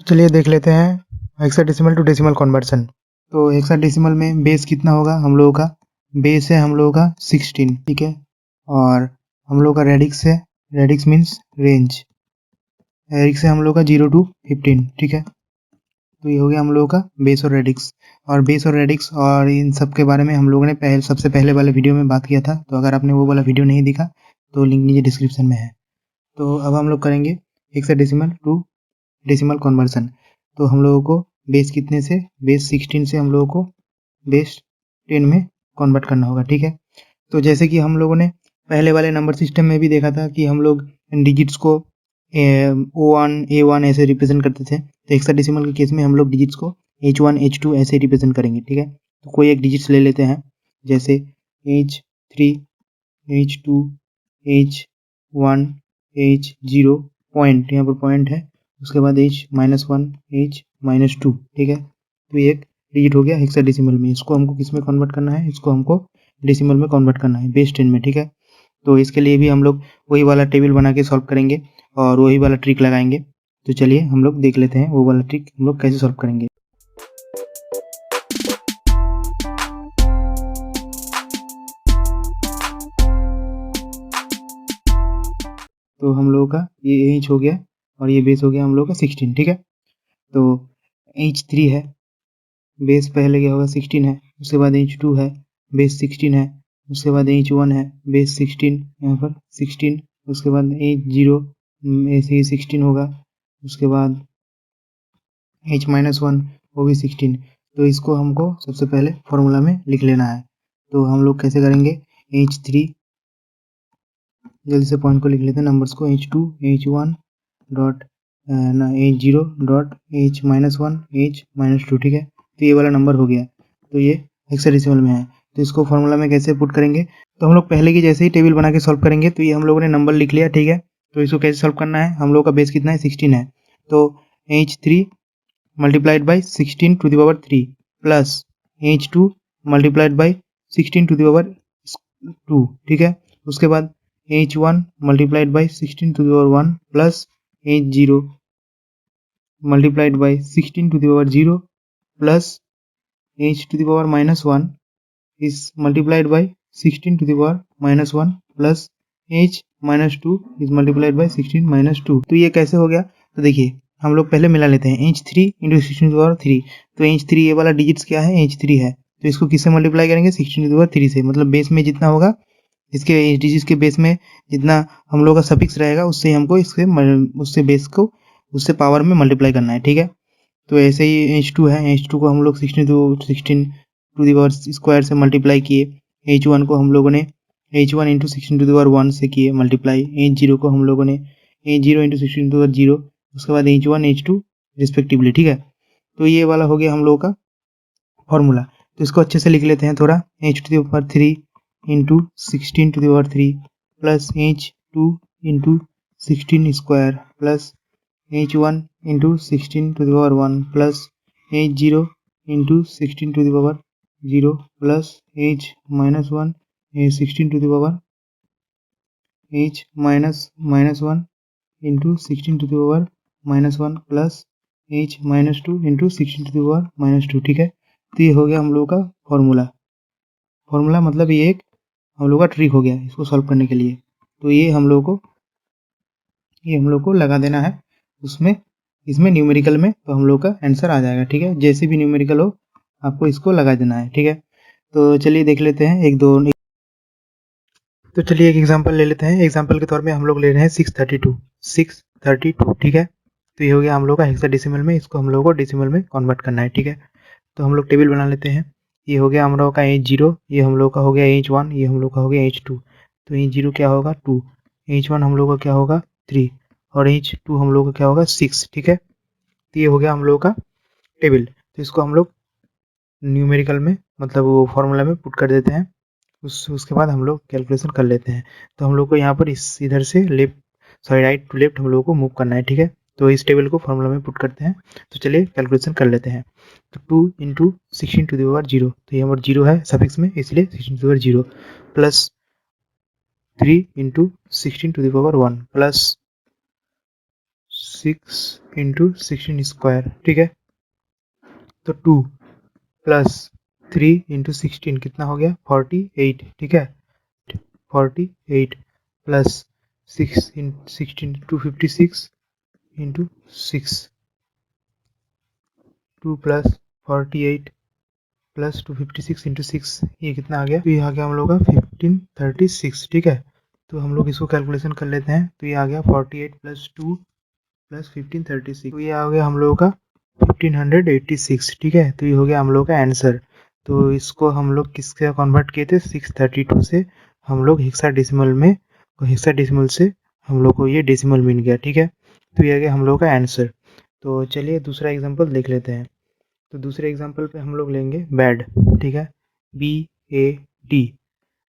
चलिए देख लेते हैं हेक्साडेसिमल टू डेसिमल कन्वर्सन। तो हेक्साडेसिमल में बेस कितना होगा हम लोगों का? बेस है हम लोगों का 16, ठीक है। और हम लोगों का रेडिक्स है, रेडिक्स मीन्स रेंज, रेडिक्स है हम लोगों का 0 to 15, ठीक है। तो ये हो गया हम लोगों का बेस और रेडिक्स। और बेस और रेडिक्स और इन सब के बारे में हम लोगों ने सबसे पहले वाले वीडियो में बात किया था। तो अगर आपने वो वाला वीडियो नहीं देखा तो लिंक नीचे डिस्क्रिप्शन में है। तो अब हम लोग करेंगे हेक्साडेसिमल टू डेसिमल कन्वर्सन। तो हम लोगों को बेस कितने से, बेस 16 से हम लोगों को बेस 10 में कन्वर्ट करना होगा, ठीक है। तो जैसे कि हम लोगों ने पहले वाले नंबर सिस्टम में भी देखा था कि हम लोग डिजिट्स को O1 A1 ऐसे रिप्रेजेंट करते थे। तो हेक्साडेसिमल के केस में हम लोग डिजिट्स को H1 H2 ऐसे रिप्रेजेंट करेंगे, ठीक है। तो कोई एक डिजिट्स ले लेते हैं, जैसे H3 H2 H1 H0 point, यहाँ पर पॉइंट है, उसके बाद H-1 H-2, ठीक है। तो ये एक डिजिट हो गया हेक्साडेसिमल में। इसको हमको किस में कन्वर्ट करना है? इसको हमको डेसिमल में कन्वर्ट करना है, बेस 10 में, ठीक है। तो इसके लिए भी हम लोग वही वाला टेबल बना के सॉल्व करेंगे और वही वाला ट्रिक लगाएंगे। तो चलिए हम लोग देख लेते हैं वो वाला ट्रिक हम लोग कैसे सॉल्व करेंगे। तो हम लोगों का ये H हो गया और ये बेस हो गया हम लोगों का 16, ठीक है। तो H3 है, बेस पहले क्या होगा 16 है, उसके बाद H2 है, बेस 16 है, उसके बाद H1 है, बेस 16, यहाँ पर 16, उसके बाद H0 ऐसे ही 16 होगा, उसके बाद H-1 वो भी 16। तो इसको हमको सबसे पहले फॉर्मूला में लिख लेना है। तो हम लोग कैसे करेंगे? H3, जल्दी से पॉइंट को लिख लेते हैं, नंबर्स को, H2 H1 dot H0 dot H-1 H-2, ठीक है। तो ये वाला नंबर हो गया, तो ये हेक्साडेसिमल में है। तो इसको फॉर्मूला में कैसे पुट करेंगे? तो हम लोग पहले की जैसे ही टेबल बना के सॉल्व करेंगे। तो ये हम लोगों ने नंबर लिख लिया, ठीक है। तो इसको कैसे सॉल्व करना है? हम लोग का बेस कितना है? 16 है। तो H3 multiplied by 16 to the power 3 plus H2 multiplied by 16 to the power 2, ठीक है। उसके बाद H1 multiplied by 16 to the power 1 plus H0 multiplied by 16 to the power 0 plus H to the power -1 is multiplied by 16 to the power -1 plus H-2 is multiplied by 16 -2। तो ये कैसे हो गया? तो देखिए हम लोग पहले मिला लेते हैं, H3 into 16 to the power 3। तो H3 ये वाला डिजिट्स क्या है? H3 है। तो इसको किससे मल्टीप्लाई करेंगे? 16 टू द पावर 3 से। मतलब बेस में जितना होगा, इसके डिजिट्स के बेस में जितना हम लोग का सफिक्स रहेगा, उससे हमको उससे बेस को उससे पावर में मल्टीप्लाई करना है, ठीक है। तो ऐसे ही H2 है, H2 को हम लोग 16 टू दी पावर स्क्वायर से मल्टीप्लाई किए। H1 को हम लोगों ने H1 into 16 to the power 1 से किए मल्टीप्लाई। H0 को हम लोगों ने H0 into 16 to the power 0, उसके बाद H1 H2 रिस्पेक्टिवली, ठीक है। तो ये वाला हो गया हम लोगों का फॉर्मूला। तो इसको अच्छे से लिख लेते हैं थोड़ा, H to the power 3 into 16 to the power 3 plus H2 into 16 square plus H1 into 16 to the power 1 plus H0 into 16 to the power 0 plus H-1 16 to the power H-1 into 16 to the power -1 plus H-2 into 16 to the power -2, ठीक है। तो ये हो गया हम लोगों का formula मतलब ये एक हम लोग का ट्रिक हो गया इसको सॉल्व करने के लिए। तो ये हम लोग को लगा देना है उसमें, इसमें न्यूमेरिकल में, तो हम लोग का आंसर आ जाएगा, ठीक है। जैसे भी न्यूमेरिकल हो आपको इसको लगा देना है, ठीक है। तो चलिए देख लेते हैं तो चलिए एक एग्जांपल ले लेते हैं। एग्जांपल के तौर में हम लोग ले रहे हैं 632, ठीक है। तो ये हो गया हम लोग का हेक्साडेसिमल में, इसको हम लोग को डेसिमल में कन्वर्ट करना है, ठीक है। तो हम लोग टेबल बना लेते हैं। ये हो गया हम लोग का H0, ये हम लोग का हो गया H1, ये हम लोग का हो गया H2। तो H0 क्या होगा 2, H1 हम लोग का क्या होगा 3 और H2 हम लोग का क्या होगा 6, ठीक है। तो ये हो गया हम लोग का टेबल। तो इसको हम लोग न्यूमेरिकल में मतलब वो फॉर्मूला में पुट कर देते हैं। उसके बाद हम लोग कैलकुलेशन कर लेते हैं। तो हम लोग को यहाँ पर इधर से राइट टू लेफ्ट हम लोग को मूव करना है, ठीक है। तो इस टेबल को फॉर्मूला में पुट करते हैं। तो चलिए कैलकुलेशन कर लेते हैं। तो 2 इंटू 16 टू द पावर 0, तो यहाँ पर 0 है सफिक्स में, इसलिए 16 to the power 0 plus 3 into 16 to the power 1 plus 6 into 16 square, ठीक है। तो 2 प्लस 3 इंटू 16 कितना हो गया 48, ठीक है। 48 प्लस 6 इन 16 256 इंटू 6, 2 प्लस 48 प्लस 256 इंटू 6, ये कितना आ गया, तो ये आ गया हम लोग का 1536, ठीक है। तो हम लोग इसको कैलकुलेशन कर लेते हैं। तो ये आ गया 48 प्लस 2 प्लस 1536, तो ये आ गया हम लोगों का 1586, ठीक है। तो ये हो गया हम लोग का आंसर। तो इसको हम लोग किससे कन्वर्ट किए थे, 632 से हम लोग हेक्साडेसिमल में, हेक्साडेसिमल से हम लोग को ये डेसिमल मिल गया, ठीक है। तो ये आ गया हम लोग का आंसर। तो चलिए दूसरा एग्जाम्पल देख लेते हैं। तो दूसरे एग्जाम्पल पे हम लोग लेंगे बैड, ठीक है, BAD।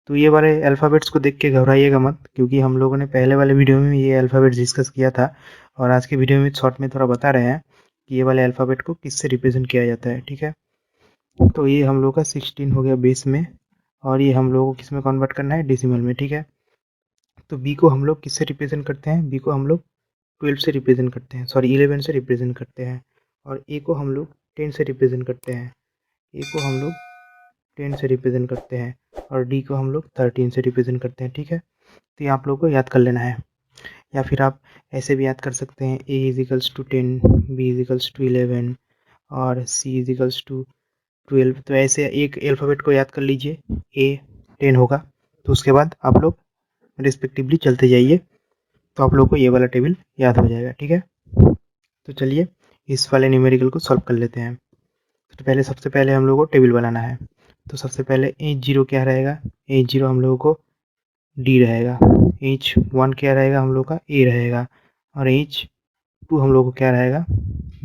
तो ये वाले अल्फ़ाबेट्स को देख के घबराइएगा मत, क्योंकि हम लोगों ने पहले वाले वीडियो में ये अल्फ़ाबेट्स डिस्कस किया था, और आज के वीडियो में शॉर्ट में थोड़ा बता रहे हैं कि ये वाले अल्फ़ाबेट को किससे रिप्रेजेंट किया जाता है, ठीक है। तो ये हम लोग का 16 हो गया बेस में, और ये हम लोगों को किस में कन्वर्ट करना है, डेसिमल में, ठीक है। तो बी को हम लोग किससे रिप्रेजेंट करते हैं, बी को हम लोग 12 से रिप्रेजेंट करते हैं, सॉरी 11 से रिप्रेजेंट करते हैं। और ए को हम लोग 10 से रिप्रेजेंट करते हैं, ए को हम लोग 10 से रिप्रेजेंट करते हैं, और डी को हम लोग 13 से रिप्रेजेंट करते हैं, ठीक है। तो ये आप लोगों को याद कर लेना है, या फिर आप ऐसे भी याद कर सकते हैं, A equals to 10, B equals to 11 और सी इजिकल्स टू 12। तो ऐसे एक अल्फ़ाबेट को याद कर लीजिए, ए 10 होगा, तो उसके बाद आप लोग रिस्पेक्टिवली चलते जाइए, तो आप लोग को ये वाला टेबल याद हो जाएगा, ठीक है। तो चलिए इस वाले न्यूमेरिकल को सॉल्व कर लेते हैं। तो पहले सबसे पहले हम लोग को टेबल बनाना है। तो सबसे पहले H0 क्या रहेगा, H0 हम लोगों को D रहेगा, H1 क्या रहेगा हम लोग का A रहेगा, और H2 हम लोग को क्या रहेगा,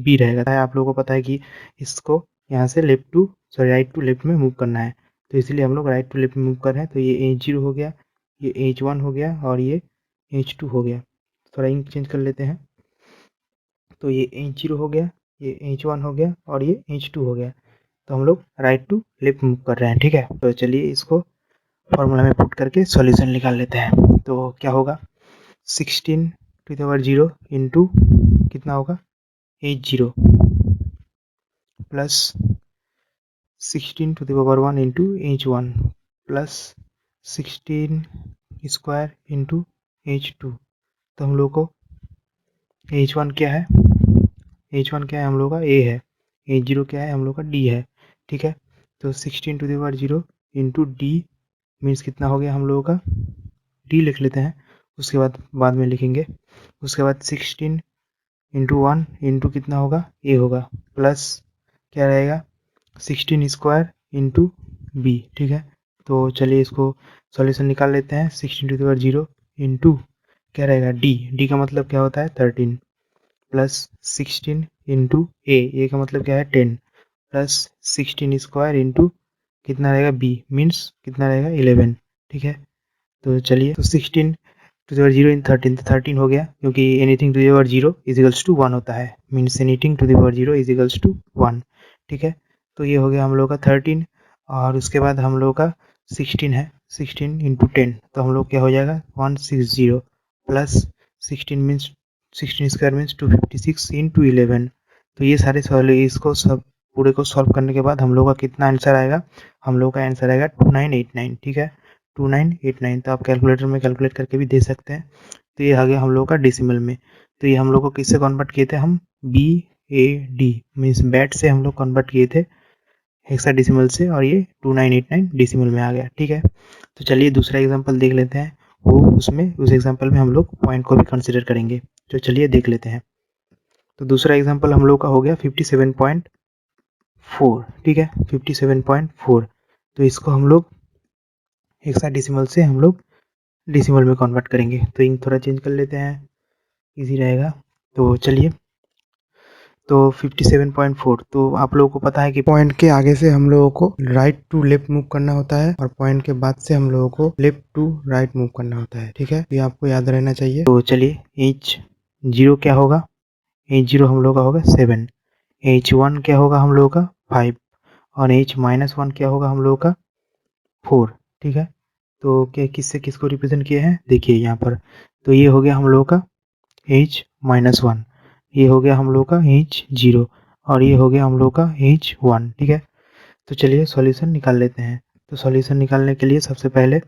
B रहेगा। आप लोगों को पता है कि इसको यहाँ से राइट टू लेफ्ट में मूव करना है, तो इसलिए हम लोग राइट टू लेफ्ट में मूव कर रहे हैं। तो ये H0 हो गया, ये H1 हो गया, और ये H2 हो गया। थोड़ा इंक चेंज कर लेते हैं। तो ये H0 हो गया, ये H1 हो गया, और ये H2 हो गया। तो हम लोग राइट टू लेफ्ट मूव कर रहे हैं, ठीक है। तो चलिए इसको फॉर्मूला में पुट करके सॉल्यूशन निकाल लेते हैं। तो क्या होगा, 16 टू द पावर 0 इंटू कितना होगा, H0 plus 16 to the power 1 into H1 plus 16 square into H2। तो हम लोग को H1 क्या है, H1 क्या है हम लोग का A है, H0 क्या है हम लोग का D है, ठीक है। तो 16 to the power 0 into D means कितना हो गया हम लोगों का, D लिख लेते हैं, उसके बाद में लिखेंगे। उसके बाद 16 इंटू 1 इंटू कितना होगा, A होगा, प्लस क्या रहेगा 16 स्क्वायर इंटू B, ठीक है। तो चलिए इसको सॉल्यूशन निकाल लेते हैं। 16 टू द पावर 0 इंटू क्या रहेगा D का मतलब क्या होता है 13, प्लस 16 इंटू ए का मतलब क्या है 10, प्लस 16 स्क्वायर इंटू कितना रहेगा B मीन्स कितना रहेगा 11, ठीक है। तो चलिए, तो 16 टू द पावर 0 इन 13, तो 13 हो गया, क्योंकि anything to the power 0 equals to 1 होता है, means anything to the power 0 equals to 1, ठीक है। तो ये हो गया हम लोग का 13, और उसके बाद हम लोग का 16 है, 16 इंटू 10, तो हम लोग क्या हो जाएगा 160 plus 16 means 16 square means 256 into 11। तो ये सारे सवाल इसको सब पूरे को सॉल्व करने के बाद हम लोग का कितना आंसर आएगा, हम लोग का आंसर आएगा 2989, ठीक है, 2989। तो आप कैलकुलेटर में कैलकुलेट करके भी दे सकते हैं। तो ये आ गया हम लोग का डेसिमल में। तो ये हम लोग को किससे कन्वर्ट किए थे, हम BAD मीन्स बैट से हम लोग कन्वर्ट किए थे हेक्साडेसिमल से, और ये 2989 डेसिमल में आ गया, ठीक है। तो चलिए दूसरा एग्जांपल देख लेते हैं, वो उसमें उस एग्जांपल में हम लोग पॉइंट को भी कंसिडर करेंगे। तो चलिए देख लेते हैं। तो दूसरा एग्जांपल हम लोग का हो गया 57.4, ठीक है, 57.4। तो इसको हम लोग हेक्साडेसिमल से हम लोग डेसिमल में कन्वर्ट करेंगे। तो इंक थोड़ा चेंज कर लेते हैं, इजी रहेगा। तो चलिए, तो 57.4, तो आप लोगों को पता है कि पॉइंट के आगे से हम लोगों को राइट टू लेफ्ट मूव करना होता है, और पॉइंट के बाद से हम लोगों को लेफ्ट टू राइट मूव करना होता है, ठीक है। ये आपको याद रहना चाहिए। तो चलिए, H0 क्या होगा, H0 हम लोग का होगा 7, H1 क्या होगा हम लोगों का 5, और H-1 क्या होगा हम लोगों का 4, ठीक है। तो क्या किससे किसको रिप्रेजेंट किए हैं, देखिए यहाँ पर। तो ये हो गया हम लोगों का H-1, ये हो गया हम लोग का H0 और ये हो गया हम लोग का H1, ठीक है। तो चलिए सॉल्यूशन निकाल लेते हैं। तो सॉल्यूशन निकालने के लिए सबसे पहले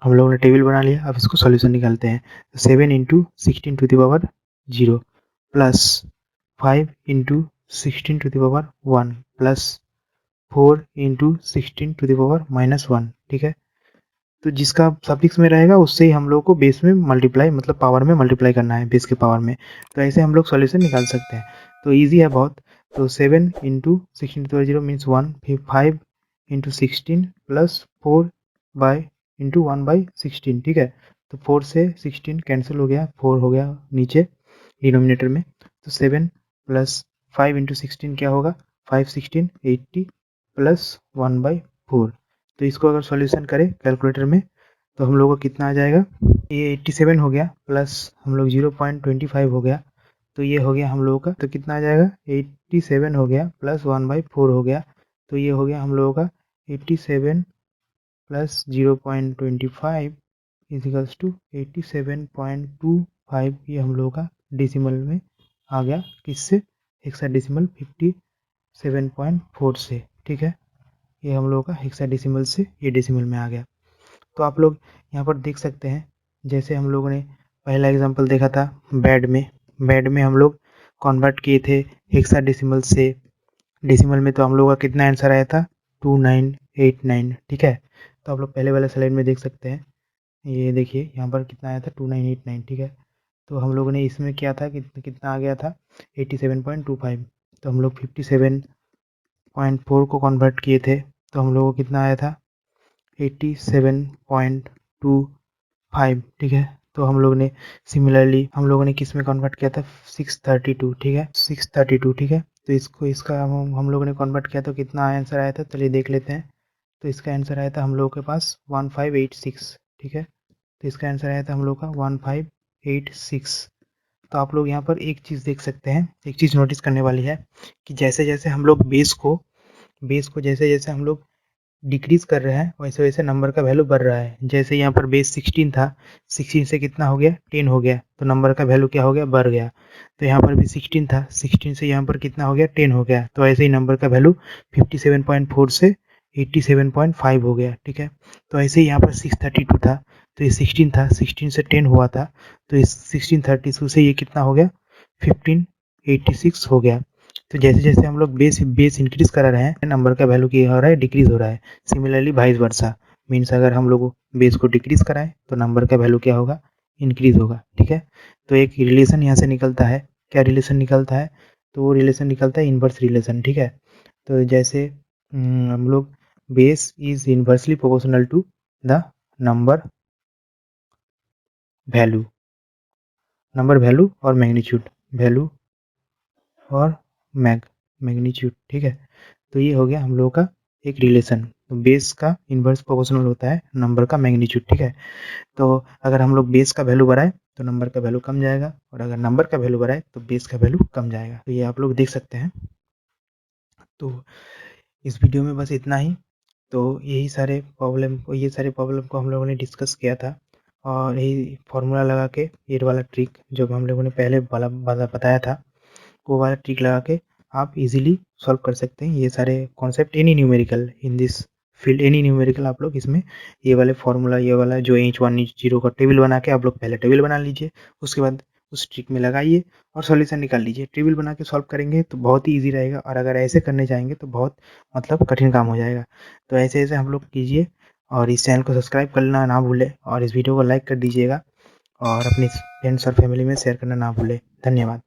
हम लोगों ने टेबल बना लिया, अब इसको सॉल्यूशन निकालते हैं। तो 7 × 16 to the power 0 plus 5 × 16 to the power 1 plus 4 × 16 to the power -1, ठीक है। तो जिसका सफिक्स में रहेगा उससे ही हम लोग को बेस में मल्टीप्लाई, मतलब पावर में मल्टीप्लाई करना है, बेस के पावर में। तो ऐसे हम लोग सॉल्यूशन निकाल सकते हैं। तो इजी है बहुत। तो 7 × 16 टू 0 मीन्स 1, फिर 5 × 16 प्लस 4 × 1/16, ठीक है। तो 4 से 16 कैंसिल हो गया, 4 हो गया नीचे डिनोमिनेटर में। तो 7 प्लस 5 × 16 क्या होगा, 5 16 80 प्लस 1/4। तो इसको अगर सॉल्यूशन करें कैलकुलेटर में तो हम लोग को कितना आ जाएगा, ये 87 हो गया प्लस हम लोग 0.25 हो गया, तो ये हो गया हम लोगों का। तो कितना आ जाएगा, 87 हो गया प्लस 1/4 हो गया, तो ये हो गया हम लोगों का 87 प्लस 0.25 इजिकल्स टू 87.25। ये हम लोगों का डेसिमल में आ गया, किससे, हेक्साडेसिमल 57.4 से, ठीक है। ये हम लोगों का हेक्साडेसिमल से ये डेसिमल में आ गया। तो आप लोग यहाँ पर देख सकते हैं, जैसे हम लोगों ने पहला एग्जांपल देखा था बेड में हम लोग कन्वर्ट किए थे हेक्साडेसिमल से डेसिमल में, तो हम लोगों का कितना आंसर आया था, 2989, ठीक है। तो आप लोग पहले वाले स्लाइड में देख सकते हैं, ये देखिए यहाँ पर कितना आया था, 2989, ठीक है। तो हम लोगों ने इसमें किया था कितना आ गया था, 87.25। तो हम लोग 57.4 को कन्वर्ट किए थे, तो हम लोगों को कितना आया था, 87.25, ठीक है। तो हम लोग ने सिमिलरली हम लोगों ने किस में कन्वर्ट किया था, 632, ठीक है, 632, ठीक है। तो इसका हम लोगों ने कन्वर्ट किया तो कितना आंसर आया था, चलिए देख लेते हैं। तो इसका आंसर आया था हम लोगों के पास 1586, ठीक है। तो इसका आंसर आया था हम लोग का 1586। तो आप लोग यहाँ पर एक चीज़ देख सकते हैं, एक चीज़ नोटिस करने वाली है कि जैसे जैसे हम लोग बेस को जैसे जैसे हम लोग डिक्रीज कर रहे हैं वैसे वैसे नंबर का वैल्यू बढ़ रहा है। जैसे यहाँ पर बेस 16 था, 16 से कितना हो गया, 10 हो गया, तो नंबर का वैल्यू क्या हो गया, बढ़ गया। तो यहाँ पर भी 16 था, 16 से यहाँ पर कितना हो गया, 10 हो गया, तो ऐसे ही नंबर का वैल्यू 57.4 से 87.5 हो गया, ठीक है। तो ऐसे ही यहाँ पर 632 था, तो ये 16 था, 16 से 10 हुआ था, तो इस 1632 से ये कितना हो गया, 1586 हो गया। तो जैसे जैसे हम लोग बेस इंक्रीज करा रहे हैं, नंबर का वैल्यू क्या हो रहा है, डिक्रीज हो रहा है। सिमिलरली वाइस वर्सा, मीन्स अगर हम लोग बेस को डिक्रीज कराएं तो नंबर का वैल्यू क्या होगा, इंक्रीज होगा, ठीक है। तो एक रिलेशन यहाँ से निकलता है, क्या रिलेशन निकलता है, तो वो रिलेशन निकलता है इनवर्स रिलेशन, ठीक है। तो जैसे हम लोग base is inversely proportional to the number value और मैग्नीट्यूड, वैल्यू और मैग्नीट्यूड, ठीक है। तो ये हो गया हम लोगों का एक रिलेशन। तो बेस का इन्वर्स प्रोपोर्शनल होता है नंबर का मैग्नीट्यूड, ठीक है। तो अगर हम लोग बेस का वैल्यू बढ़ाए तो नंबर का वैल्यू कम जाएगा, और अगर नंबर का वैल्यू बढ़ाए तो बेस का वैल्यू कम जाएगा। तो ये आप लोग देख सकते हैं। तो इस वीडियो में बस इतना ही। तो ये सारे प्रॉब्लम को हम लोगों ने डिस्कस किया था, और यही फार्मूला लगा के, ये वाला ट्रिक जो हम लोगों ने पहले वाला बताया था, वो वाला ट्रिक लगा के आप इजीली सॉल्व कर सकते हैं ये सारे concept, any numerical in this field, any numerical आप लोग इसमें ये वाले फार्मूला, ये वाला जो H1 H0 का टेबल बना के आप लोग पहले टेबल बना लीजिए, उसके बाद उस ट्रिक में लगाइए और सॉल्यूशन निकाल लीजिए। टेबल बना के सॉल्व करेंगे तो बहुत ही ईजी रहेगा, और अगर ऐसे करने जाएंगे तो बहुत मतलब कठिन काम हो जाएगा। तो ऐसे ऐसे हम लोग कीजिए, और इस चैनल को सब्सक्राइब करना ना भूलें, और इस वीडियो को लाइक कर दीजिएगा, और अपने फ्रेंड्स और फैमिली में शेयर करना ना भूलें। धन्यवाद।